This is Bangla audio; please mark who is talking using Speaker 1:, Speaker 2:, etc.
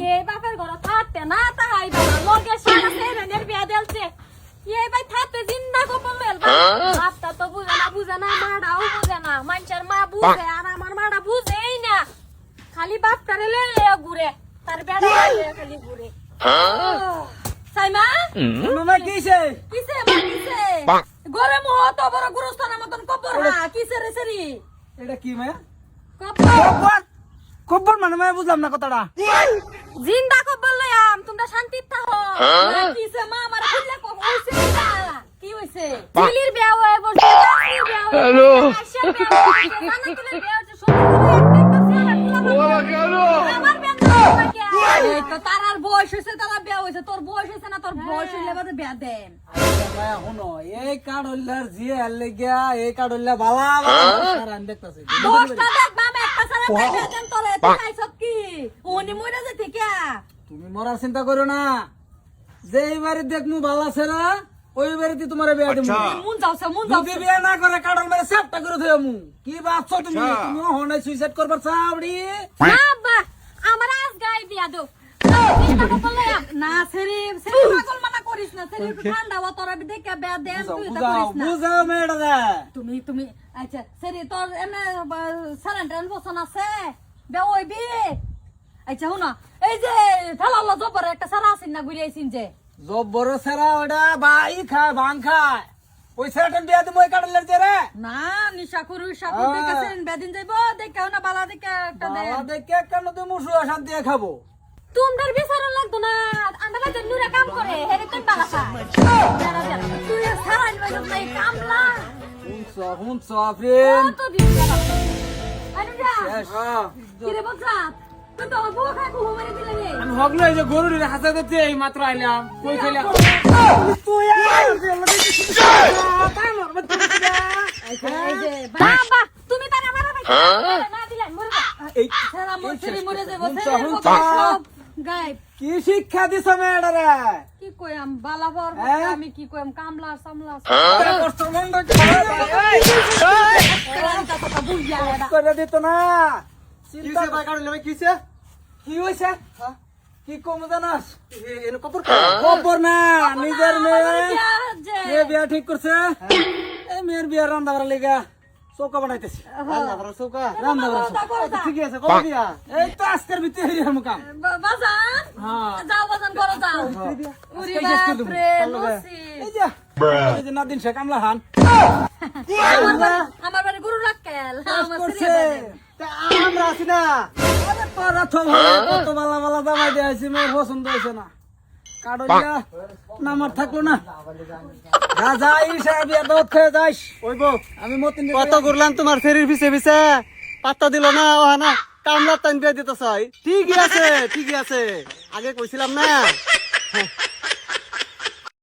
Speaker 1: এই বাপের ঘর থাকতে না তাহাই বাবা লগে সারা সেরেনের বিয়া দেলছে এই ভাই থাকতে জিন্দা কপাল মেল বাপটা তো বুঝে না মাটাও বুঝে না মানুষের মা বুঝে আর আমার মাটা বুঝেই না খালি বাপটারে লে ঘুরে তার বেড়া খালি ঘুরে সাইমা
Speaker 2: মামা কিছে
Speaker 1: কিসে মা কিসে ঘরে মোহ তো বড় গুরুস্থানের মতন কপর না কিসে রে সেরি
Speaker 2: এটা কি মায়া
Speaker 1: কপর
Speaker 2: কব্বর মানে মায়া বুঝলাম না কথাটা
Speaker 1: জিন্দা কপর লয়াম তোমরা শান্তি থাকো কিসে মা আমার খুললে কব হইছে না কি হইছে চিলির বিয়া হয়ে বসে চিলির বিয়া হ্যালো নানাতুলের বিয়া হচ্ছে আমার বিয়া এই তো তার বয়স হইছে তার বিয়া হইছে তোর বয়স হইছে না তোর বয়স হইলে বাদে বিয়া দেন
Speaker 2: মায়া শুনো এই কাড়ল্লার জিয়ে আলে গিয়া এই কাড়ল্লা বালা বালা দেখতাছি
Speaker 1: দশটা দেখবা আমি একটা সারা বিয়া দেন তোরে তুই খাইছত কি ওনি মইরা যেতে কে
Speaker 2: তুমি মরার চিন্তা করো না যে এইবারে দেখমু বালা সেরা ওই বাড়িতে তোমার বিয়া দেবো
Speaker 1: মন যাওছে
Speaker 2: যদি বিয়া না করে কাড়ল মেরে সেপটা করে থইমু কি ভাবছো তুমি তুমি হনে সুইসাইড করবার চাওড়ি
Speaker 1: বাবা আমার আজ গাই বিয়া দাও না সেরি সেরি পাগল মানা করিস না সেরি ঠান্ডা হওয়া তোরা দেখে বিয়া দেন তুই এটা
Speaker 2: বুঝাও
Speaker 1: করিস না
Speaker 2: বুঝাও মেয়েটা
Speaker 1: তুমি তুমি আচ্ছা সেরি তোর এমনে সারেন্ডার পছন্দ আছে বিয়া হইবি আচ্ছা হুনা এই যে ঠালাল্লা জবর একটা সারা আছিস না ঘুরে আইছিন যে
Speaker 2: জব্বর সেরা ওটা ভাই খায় ভাং খায় ওই সেরাটা বিয়া দেবো ওই কাড়লের চেরে
Speaker 1: না নিশা করু সাকুর দেখেছেন বেদিন যাইবো দেখেও না বালা দেখে একটা দে
Speaker 2: বাবা দেখে কেন তুই মুসু শান্তি খাবো
Speaker 1: তোমাদের বিচারণ লাগতো না আমরা যে নুরে কাম করে হেরে তুই বালা খা তুই সারান বাজম নাই কামলা
Speaker 2: হুনছ ফ্রেন্ড
Speaker 1: কত দিন গেল আনুরা কিরে বলছা তুই তো বউ খাই কো মেরে দিলে রে
Speaker 2: আমি হগলো এই যে গরুর হাসা দিতে এই মাত্র আইলাম কই খাইলাম তুই
Speaker 1: এই যে বাবা তুমি তারে মারা ভাই না দিলেন মরে
Speaker 2: এই
Speaker 1: সারা মরে মরে যাবো
Speaker 2: হুনছ
Speaker 1: গায়ব
Speaker 2: কি শিক্ষা দিছ মেয়েটারে
Speaker 1: কি কইম বালাবর
Speaker 2: হ্যাঁ?
Speaker 1: আমি কি কইম কামলা সামলা
Speaker 2: কষ্ট মন্দ
Speaker 1: বুঝিয়া
Speaker 2: করে দিত না
Speaker 3: কিছে ভাই কাড়লে ভাই কিছে
Speaker 2: কি হইছে কি কম জানাস
Speaker 3: এনে কপর
Speaker 2: খবর না নিজের মেয়ে
Speaker 1: যে
Speaker 2: মেয়ে বিয়া ঠিক করছে এই মেয়ের বিয়া রান্না করার লেগা চৌকা বানাইতেছে
Speaker 3: আল্লাহ ভরা চৌকা
Speaker 2: রান্না করা
Speaker 3: ঠিক আছে কপর দিয়া
Speaker 2: এই তো আজকের ভিতরে হইরাম কাম
Speaker 1: বাজান
Speaker 2: হ্যাঁ
Speaker 1: যাও বাজান করো যাও উরি বাপ রে নসিব
Speaker 2: এই যে এই যে নাদিন শেখ আমলা হান
Speaker 1: আমার বাড়ি গুরু রাখকেল আমার
Speaker 2: করছে
Speaker 1: সিরিয়াল
Speaker 3: তা আমরা আছি না
Speaker 2: আরে প্রথম কত বালা বালা জামাই দিয়েছি মেয়ের পছন্দ হয়েছে না কাড়লিয়া নামার থাকলো না যাই সাহেব দুধ খেয়ে যাইস
Speaker 3: ওইবো
Speaker 2: আমি মতিন
Speaker 3: কত ঘুরলাম তোমার শরীর পিছে পিছে পাত্তা দিল না ও না কামলা টাইম দিয়ে দিতে চাই ঠিকই আছে আগে কইছিলাম না